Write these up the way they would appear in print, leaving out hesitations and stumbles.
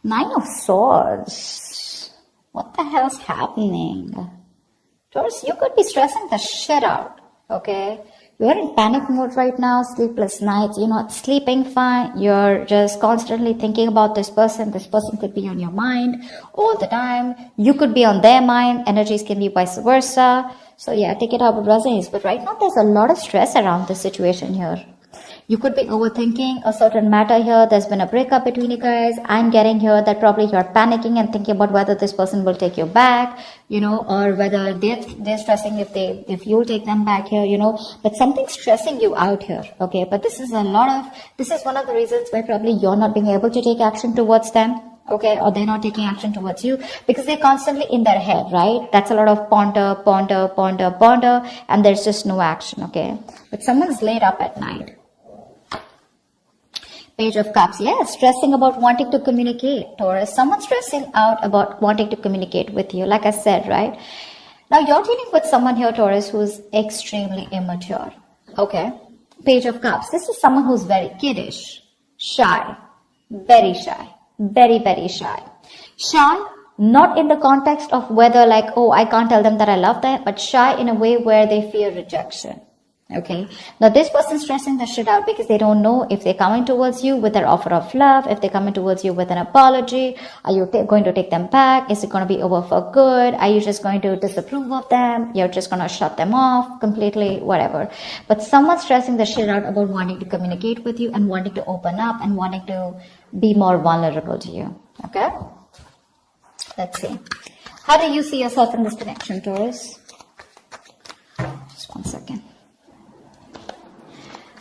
Nine of Swords. What the hell's happening? Taurus, you could be stressing the shit out, okay? You're in panic mode right now, sleepless nights, you're not sleeping fine, you're just constantly thinking about this person could be on your mind all the time, you could be on their mind, energies can be vice versa. So yeah, take it how it resonates, but right now there's a lot of stress around this situation here. You could be overthinking a certain matter here. There's been a breakup between you guys. I'm getting here that probably you're panicking and thinking about whether this person will take you back, or whether they're stressing if you'll take them back here, but something's stressing you out here, okay? But this is one of the reasons why probably you're not being able to take action towards them, okay? Or they're not taking action towards you because they're constantly in their head, right? That's a lot of ponder, and there's just no action, okay? But someone's laid up at night. Page of Cups. Yeah, stressing about wanting to communicate, Taurus. Someone's stressing out about wanting to communicate with you, like I said, right? Now, you're dealing with someone here, Taurus, who's extremely immature, okay? Page of Cups. This is someone who's very kiddish, shy, very shy, very, very shy. Shy, not in the context of whether like, oh, I can't tell them that I love them, but shy in a way where they fear rejection. Okay, now this person's stressing the shit out because they don't know if they're coming towards you with their offer of love, if they're coming towards you with an apology. Are you going to take them back? Is it going to be over for good? Are you just going to disapprove of them? You're just going to shut them off completely, whatever. But someone's stressing the shit out about wanting to communicate with you and wanting to open up and wanting to be more vulnerable to you. Okay, let's see. How do you see yourself in this connection, Taurus? Just one second.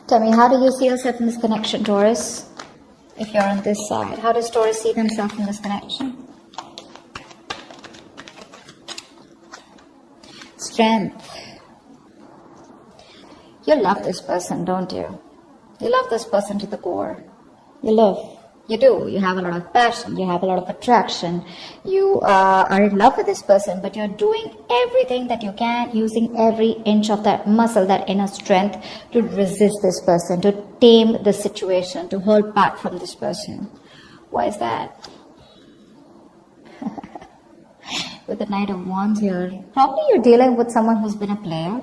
Tell me, how do you see yourself in this connection, Taurus? If you're on this side, how does Taurus see themselves in this connection? Strength. You love this person, don't you? You love this person to the core. You do. You have a lot of passion. You have a lot of attraction. You are in love with this person, but you're doing everything that you can, using every inch of that muscle, that inner strength to resist this person, to tame the situation, to hold back from this person. Why is that? With the Knight of Wands here, probably you're dealing with someone who's been a player.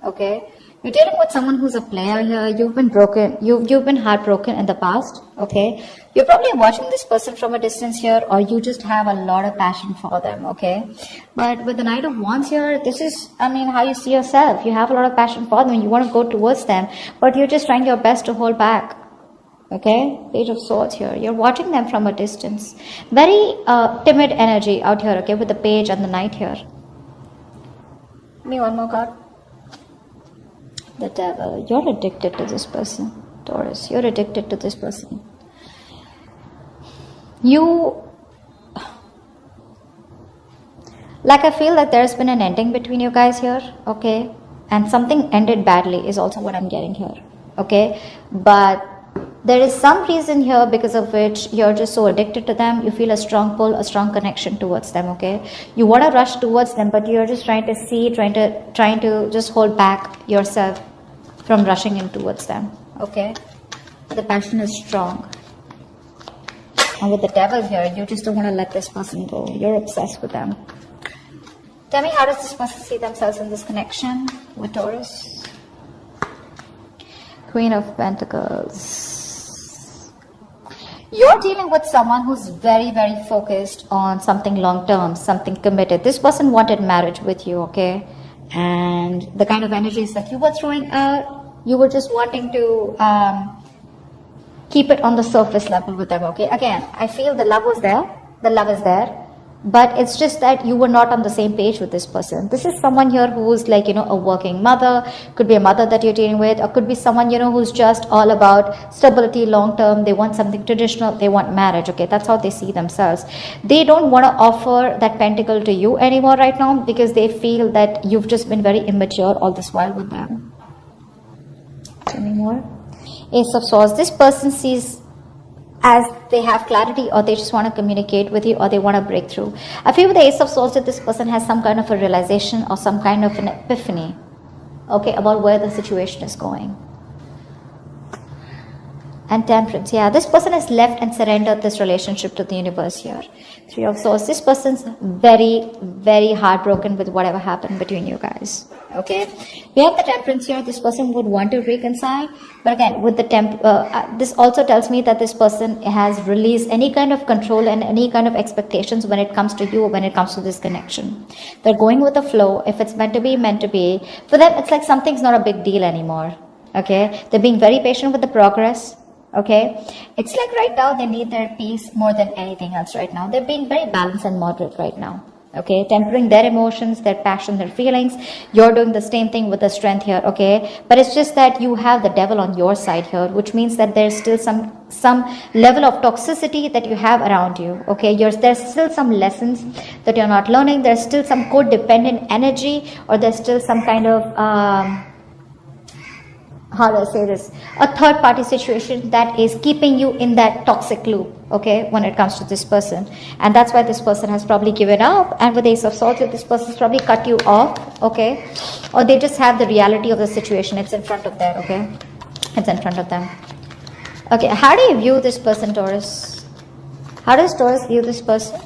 Okay? You're dealing with someone who's a player here. You've been broken. You've been heartbroken in the past. Okay. You're probably watching this person from a distance here, or you just have a lot of passion for them. Okay. But with the Knight of Wands here, this is, how you see yourself. You have a lot of passion for them. You want to go towards them, but you're just trying your best to hold back. Okay. Page of Swords here. You're watching them from a distance. Very timid energy out here. Okay. With the Page and the Knight here. Give me one more card. The Devil. You're addicted to this person, Taurus. You're addicted to this person. I feel that there's been an ending between you guys here, okay? And something ended badly is also what I'm getting here, okay? But there is some reason here because of which you're just so addicted to them. You feel a strong pull, a strong connection towards them, okay? You want to rush towards them, but you're just trying to just hold back yourself from rushing in towards them, okay? The passion is strong. And with the Devil here, you just don't want to let this person go. You're obsessed with them. Tell me, how does this person see themselves in this connection with Taurus? Queen of Pentacles. You're dealing with someone who's very, very focused on something long-term, something committed. This person wanted marriage with you, okay? And the kind of energies that you were throwing out, you were just wanting to keep it on the surface level with them, okay? Again, I feel the love was there. The love is there. But it's just that you were not on the same page with this person. This is someone here who's a working mother. Could be a mother that you're dealing with, or could be someone, who's just all about stability long term. They want something traditional. They want marriage. Okay, that's how they see themselves. They don't want to offer that pentacle to you anymore right now because they feel that you've just been very immature all this while with them. Any more? Ace of Swords. This person sees as they have clarity, or they just want to communicate with you, or they want to break through. I feel with the Ace of Swords that this person has some kind of a realization or some kind of an epiphany, okay, about where the situation is going. And Temperance. Yeah, this person has left and surrendered this relationship to the universe here. Three of Swords. This person's very, very heartbroken with whatever happened between you guys. Okay. We have the Temperance here. This person would want to reconcile. But again, with the this also tells me that this person has released any kind of control and any kind of expectations when it comes to you, when it comes to this connection. They're going with the flow. If it's meant to be, meant to be. For them, it's like something's not a big deal anymore. Okay. They're being very patient with the progress. Okay, it's like right now they need their peace more than anything else right now. They're being very balanced and moderate right now. Okay, tempering their emotions, their passion, their feelings. You're doing the same thing with the Strength here. Okay, but it's just that you have the devil on your side here, which means that there's still some level of toxicity that you have around you. Okay, there's still some lessons that you're not learning. There's still some codependent energy, or there's still some kind of how do I say this, a third party situation that is keeping you in that toxic loop, okay, when it comes to this person. And that's why this person has probably given up, and with Ace of Swords, this person's probably cut you off, okay, or they just have the reality of the situation. It's in front of them, okay, it's in front of them. Okay, how do you view this person, Taurus? How does Taurus view this person?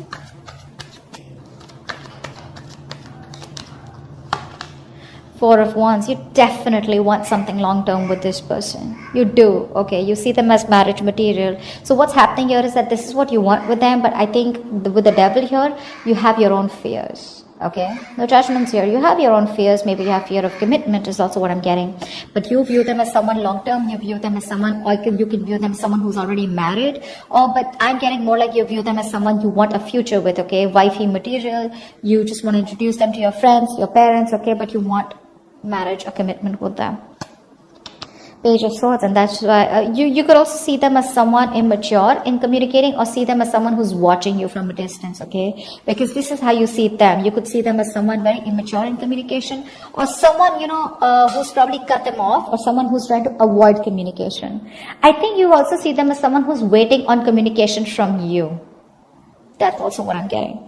Four of Wands. You definitely want something long-term with this person. You do. Okay, you see them as marriage material. So what's happening here is that this is what you want with them, but I think with the devil here, you have your own fears. Okay, no judgments here. You have your own fears. Maybe you have fear of commitment is also what I'm getting. But you view them as someone long-term. You view them as someone, or you can view them as someone who's already married. But I'm getting more like you view them as someone you want a future with. Okay, wifey material. You just want to introduce them to your friends, your parents. Okay, but you want marriage or commitment with them. Page of Swords. And that's why you could also see them as someone immature in communicating, or see them as someone who's watching you from a distance. Okay, because this is how you see them. You could see them as someone very immature in communication, or someone, you know, who's probably cut them off, or someone who's trying to avoid communication. I think you also see them as someone who's waiting on communication from you. That's also what I'm getting.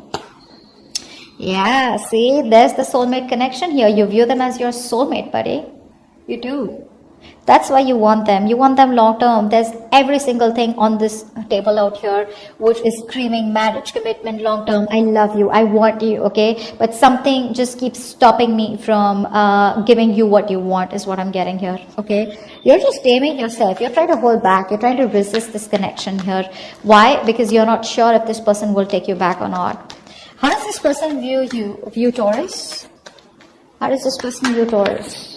Yeah, see, there's the soulmate connection here. You view them as your soulmate, buddy. You do. That's why you want them. You want them long term. There's every single thing on this table out here which is screaming marriage, commitment, long term. I love you. I want you, okay? But something just keeps stopping me from giving you what you want is what I'm getting here, okay? You're just taming yourself. You're trying to hold back. You're trying to resist this connection here. Why? Because you're not sure if this person will take you back or not. How does this person view Taurus? How does this person view Taurus?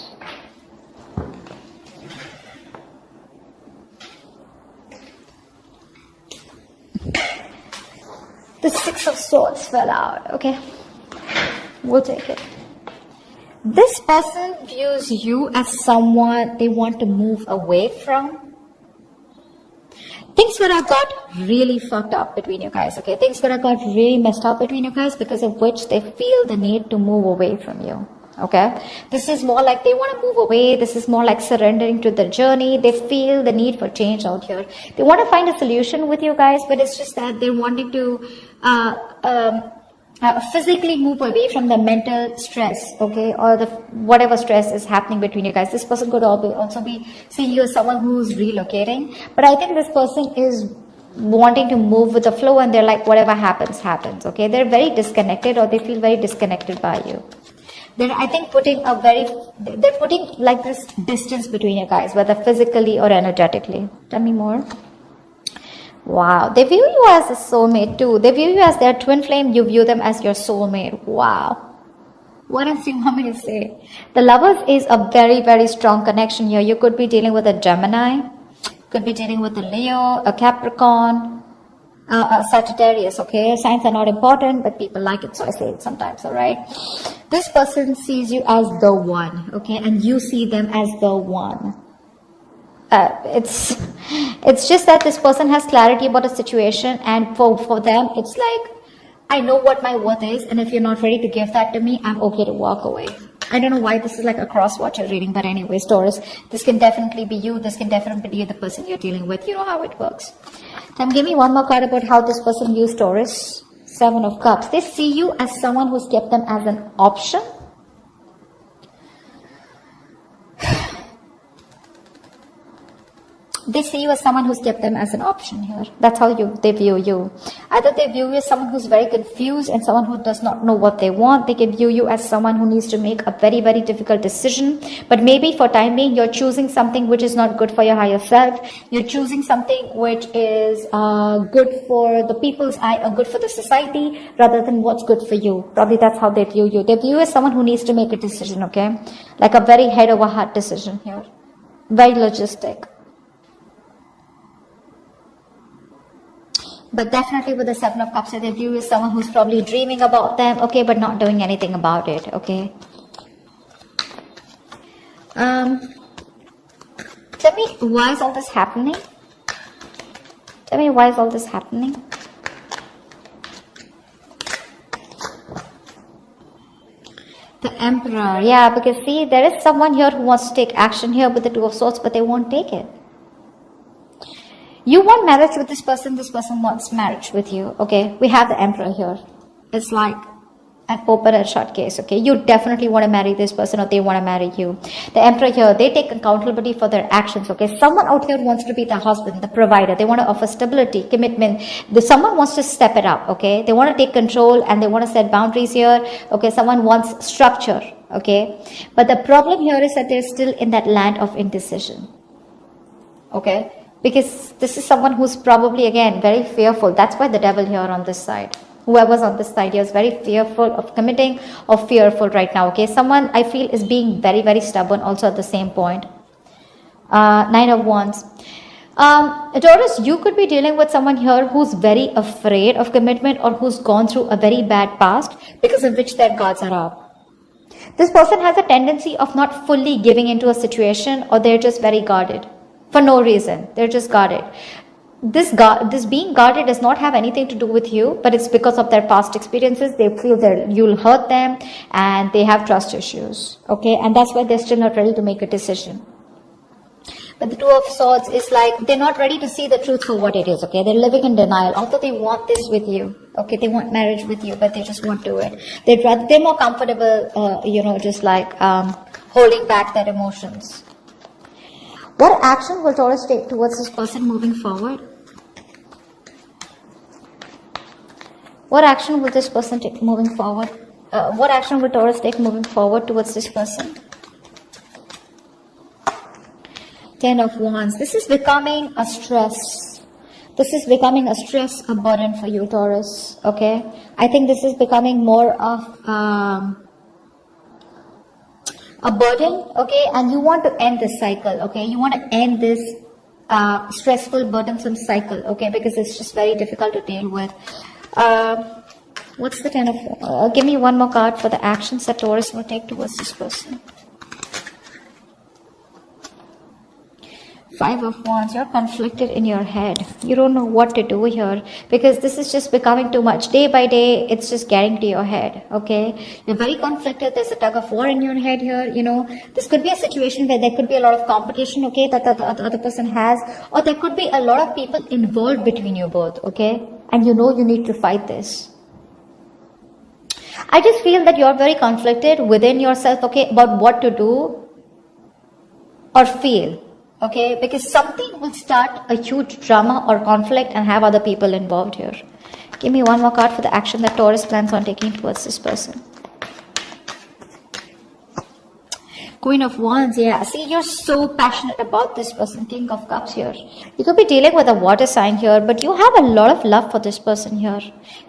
The Six of Swords fell out. Okay, we'll take it. This person views you as someone they want to move away from. Things would have got really fucked up between you guys, okay? Things would have got really messed up between you guys, because of which they feel the need to move away from you, okay? This is more like they want to move away. This is more like surrendering to the journey. They feel the need for change out here. They want to find a solution with you guys, but it's just that they're wanting to physically move away from the mental stress, okay, or the whatever stress is happening between you guys. This person could also be seeing you as someone who's relocating, but I think this person is wanting to move with the flow, and they're like, whatever happens, happens, okay? They're very disconnected, or they feel very disconnected by you. They're, I think, they're putting like this distance between you guys, whether physically or energetically. Tell me more. Wow, they view you as a soulmate too. They view you as their twin flame. You view them as your soulmate. Wow. What else do you want me to say? The Lovers is a very, very strong connection here. You could be dealing with a Gemini, could be dealing with a Leo, a Capricorn, a Sagittarius, okay? Signs are not important, but people like it, so I say it sometimes, all right? This person sees you as the one, okay? And you see them as the one. It's just that this person has clarity about a situation, and for them, it's like, I know what my worth is, and if you're not ready to give that to me, I'm okay to walk away. I don't know why this is like a cross-watcher reading, but anyways, Taurus, this can definitely be you. This can definitely be the person you're dealing with. You know how it works. Then give me one more card about how this person views Taurus. Seven of Cups. They see you as someone who's kept them as an option. they see you as someone who's kept them as an option here. That's how they view you. Either they view you as someone who's very confused and someone who does not know what they want. They can view you as someone who needs to make a very, very difficult decision. But maybe for time being, you're choosing something which is not good for your higher self. You're choosing something which is good for the people's eye or good for the society rather than what's good for you. Probably that's how they view you. They view you as someone who needs to make a decision, okay? Like a very head over heart decision here. Very logistic. But definitely with the Seven of Cups, they view you as someone who's probably dreaming about them, okay, but not doing anything about it, okay? Tell me, why is all this happening? Tell me, why is all this happening? The Emperor, yeah, because see, there is someone here who wants to take action here with the Two of Swords, but they won't take it. You want marriage with this person wants marriage with you, okay? We have the Emperor here. It's like an open and shut case, okay? You definitely want to marry this person or they want to marry you. The Emperor here, they take accountability for their actions, okay? Someone out here wants to be the husband, the provider. They want to offer stability, commitment. Someone wants to step it up, okay? They want to take control and they want to set boundaries here, okay? Someone wants structure, okay? But the problem here is that they're still in that land of indecision, okay? Because this is someone who's probably, again, very fearful. That's why the devil here on this side. Whoever's on this side here is very fearful of committing or fearful right now, okay? Someone, I feel, is being very, very stubborn also at the same point. Nine of Wands. Taurus, you could be dealing with someone here who's very afraid of commitment or who's gone through a very bad past because of which their guards are up. This person has a tendency of not fully giving into a situation or they're just very guarded. For no reason. They're just guarded. This being guarded does not have anything to do with you, but it's because of their past experiences. They feel that you'll hurt them and they have trust issues. Okay, and that's why they're still not ready to make a decision. But the Two of Swords is like they're not ready to see the truth for what it is. Okay, they're living in denial. Although they want this with you. Okay, they want marriage with you, but they just won't do it. They're more comfortable, just like holding back their emotions. What action will Taurus take towards this person moving forward? What action will this person take moving forward? What action will Taurus take moving forward towards this person? Ten of Wands. This is becoming a stress. This is becoming a stress, a burden for you, Taurus. Okay? I think this is becoming more of a burden, okay, and you want to end this cycle, okay, you want to end this stressful, burdensome cycle, okay, because it's just very difficult to deal with. What's the Ten of, give me one more card for the actions that Taurus will take towards this person. Five of Wands, you're conflicted in your head. You don't know what to do here because this is just becoming too much. Day by day, it's just getting to your head, okay? You're very conflicted. There's a tug of war in your head here, This could be a situation where there could be a lot of competition, okay, that the other person has. Or there could be a lot of people involved between you both, okay? And you need to fight this. I just feel that you're very conflicted within yourself, okay, about what to do or feel. Okay, because something will start a huge drama or conflict and have other people involved here. Give me one more card for the action that Taurus plans on taking towards this person. Queen of Wands, yeah. See, you're so passionate about this person. King of Cups here. You could be dealing with a water sign here, but you have a lot of love for this person here.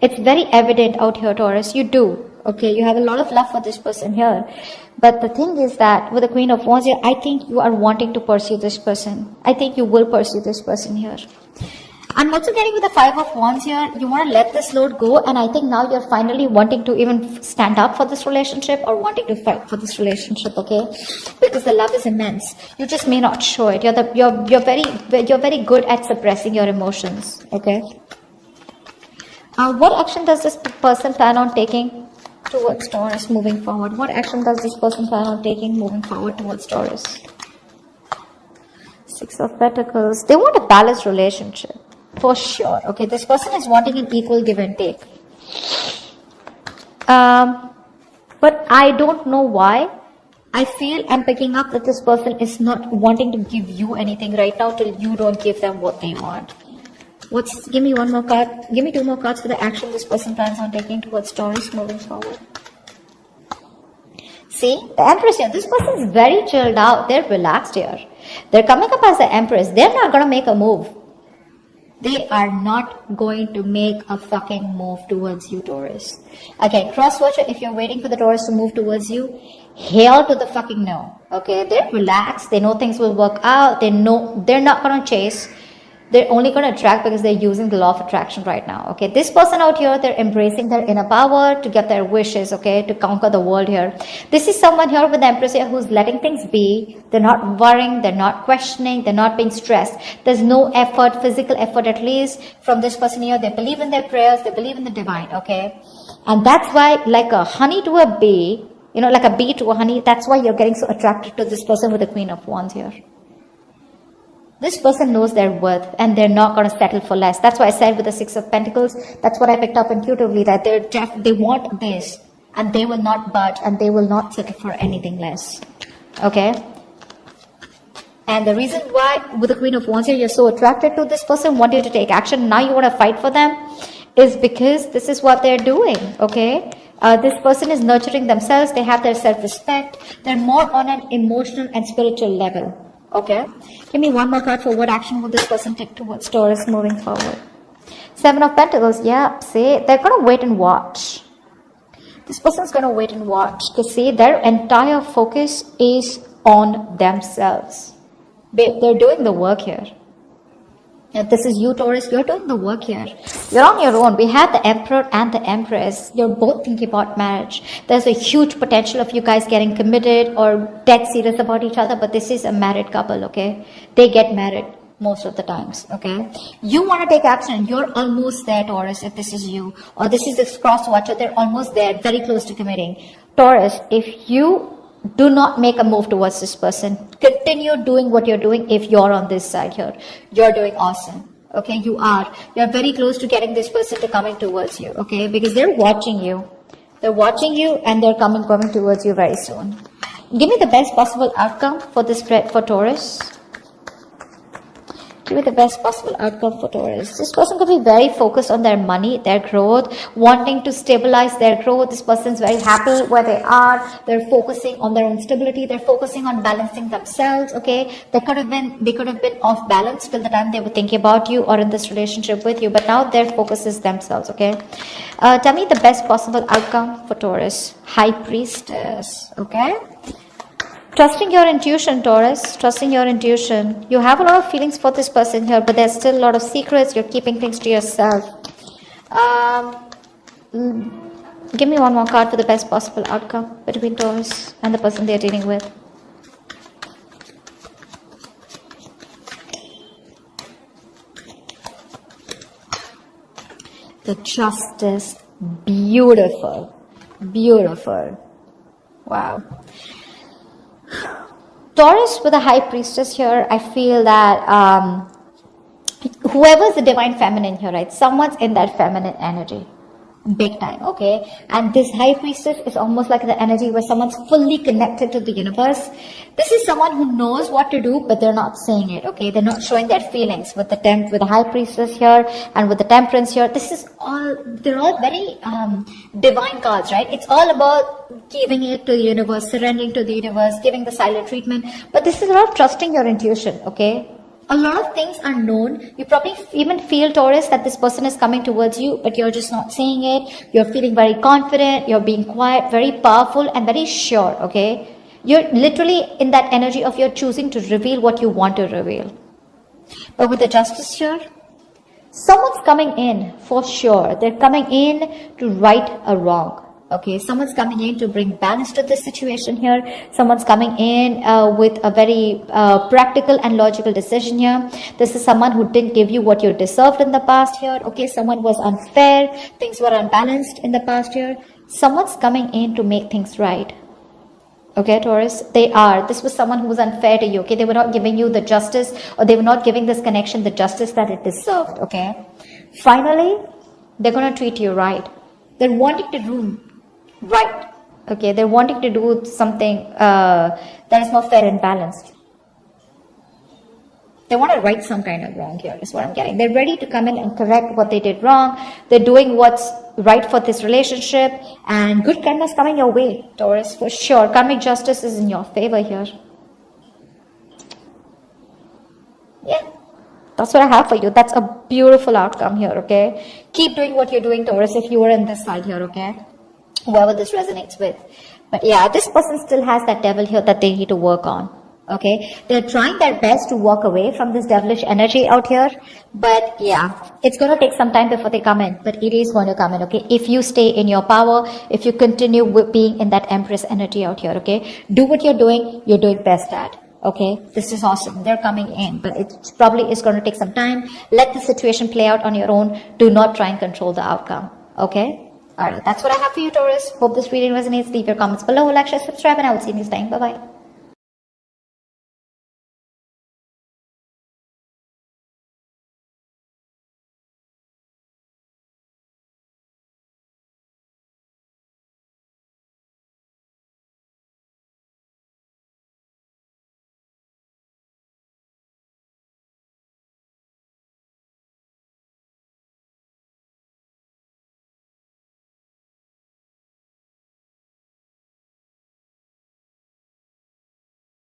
It's very evident out here, Taurus. You do. Okay, you have a lot of love for this person here. But the thing is that with the Queen of Wands here, I think you are wanting to pursue this person. I think you will pursue this person here. I'm also getting with the Five of Wands here. You want to let this load go, and I think now you're finally wanting to even stand up for this relationship or wanting to fight for this relationship, okay? Because the love is immense. You just may not show it. You're very good at suppressing your emotions, okay? What action does this person plan on taking towards Taurus moving forward? What action does this person plan on taking moving forward towards Taurus? Six of Pentacles. They want a balanced relationship. For sure. Okay, this person is wanting an equal give and take. But I don't know why. I feel I'm picking up that this person is not wanting to give you anything right now till you don't give them what they want. Give me one more card. Give me two more cards for the action this person plans on taking towards Taurus moving forward. See, the Empress here. This person is very chilled out. They're relaxed here. They're coming up as the Empress. They're not going to make a move. They are not going to make a fucking move towards you, Taurus. Again, cross-watcher, if you're waiting for the Taurus to move towards you, hell to the fucking no. Okay, they're relaxed. They know things will work out. They know they're not going to chase. They're only going to attract because they're using the law of attraction right now. Okay, this person out here, they're embracing their inner power to get their wishes, okay, to conquer the world here. This is someone here with the Empress here who's letting things be. They're not worrying, they're not questioning, they're not being stressed. There's no effort, physical effort at least, from this person here. They believe in their prayers, they believe in the divine, okay? And that's why, like a honey to a bee, you know, like a bee to a honey, that's why you're getting so attracted to this person with the Queen of Wands here. This person knows their worth and they're not going to settle for less. That's why I said with the Six of Pentacles, that's what I picked up intuitively, that they want this and they will not budge and they will not settle for anything less. Okay? And the reason why with the Queen of Wands here, you're so attracted to this person, want you to take action, now you want to fight for them, is because this is what they're doing. Okay? This person is nurturing themselves. They have their self-respect. They're more on an emotional and spiritual level. Okay, give me one more card for what action will this person take towards Taurus moving forward. Seven of Pentacles, yeah, see, they're going to wait and watch. This person's going to wait and watch because see, their entire focus is on themselves. They're doing the work here. If this is you, Taurus, you're doing the work here. You're on your own. We have the Emperor and the Empress. You're both thinking about marriage. There's a huge potential of you guys getting committed or dead serious about each other, but this is a married couple, okay? They get married most of the times, okay? You want to take action. You're almost there, Taurus, if this is you. Or this is this cross-watcher. They're almost there, very close to committing. Taurus, if you do not make a move towards this person. Continue doing what you're doing if you're on this side here. You're doing awesome. Okay, you are. You're very close to getting this person to coming towards you. Okay, because they're watching you. They're watching you and they're coming towards you very soon. Give me the best possible outcome for this spread for Taurus. Give me the best possible outcome for Taurus. This person could be very focused on their money, their growth, wanting to stabilize their growth. This person's very happy where they are. They're focusing on their own stability. They're focusing on balancing themselves. Okay, they could have been off balance till the time they were thinking about you or in this relationship with you. But now their focus is themselves. Okay, tell me the best possible outcome for Taurus. High Priestess. Okay. Trusting your intuition, Taurus. Trusting your intuition. You have a lot of feelings for this person here, but there's still a lot of secrets. You're keeping things to yourself. Give me one more card for the best possible outcome between Taurus and the person they're dealing with. The Justice. Beautiful. Beautiful. Wow. Taurus with a High Priestess here, I feel that whoever is the divine feminine here, right? Someone's in that feminine energy. Big time, okay? And this High Priestess is almost like the energy where someone's fully connected to the universe. This is someone who knows what to do, but they're not saying it, okay? They're not showing their feelings with the High Priestess here and with the Temperance here. They're all very divine cards, right? It's all about giving it to the universe, surrendering to the universe, giving the silent treatment. But this is about trusting your intuition, okay? A lot of things are known. You probably even feel, Taurus, that this person is coming towards you, but you're just not saying it. You're feeling very confident. You're being quiet, very powerful and very sure, okay? You're literally in that energy of you're choosing to reveal what you want to reveal. But with the Justice here, someone's coming in for sure. They're coming in to right a wrong. Okay, someone's coming in to bring balance to this situation here. Someone's coming in with a very practical and logical decision here. This is someone who didn't give you what you deserved in the past here. Okay, someone was unfair. Things were unbalanced in the past year. Someone's coming in to make things right. Okay, Taurus, this was someone who was unfair to you. Okay, they were not giving you the justice, or they were not giving this connection the justice that it deserved. Okay, finally, they're going to treat you right. They're wanting to do right Okay, they're wanting to do something that is more fair and balanced. They want to right some kind of wrong here, is what I'm getting. They're ready to come in and correct what they did wrong. They're doing what's right for this relationship. And good karma is coming your way, Taurus, for sure. Karmic justice is in your favor here. Yeah, that's what I have for you. That's a beautiful outcome here, okay? Keep doing what you're doing, Taurus, if you are in this side here, okay? Whoever this resonates with. But yeah, this person still has that devil here that they need to work on. Okay, they're trying their best to walk away from this devilish energy out here, but yeah, it's going to take some time before they come in, but it is going to come in. Okay, if you stay in your power, if you continue with being in that Empress energy out here, okay, do what you're doing best at. Okay, this is awesome. They're coming in, but it probably is going to take some time. Let the situation play out on your own. Do not try and control the outcome. Okay, all right, that's what I have for you, Taurus. Hope this reading resonates. Leave your comments below, like, share, subscribe, and I will see you next time. Bye bye.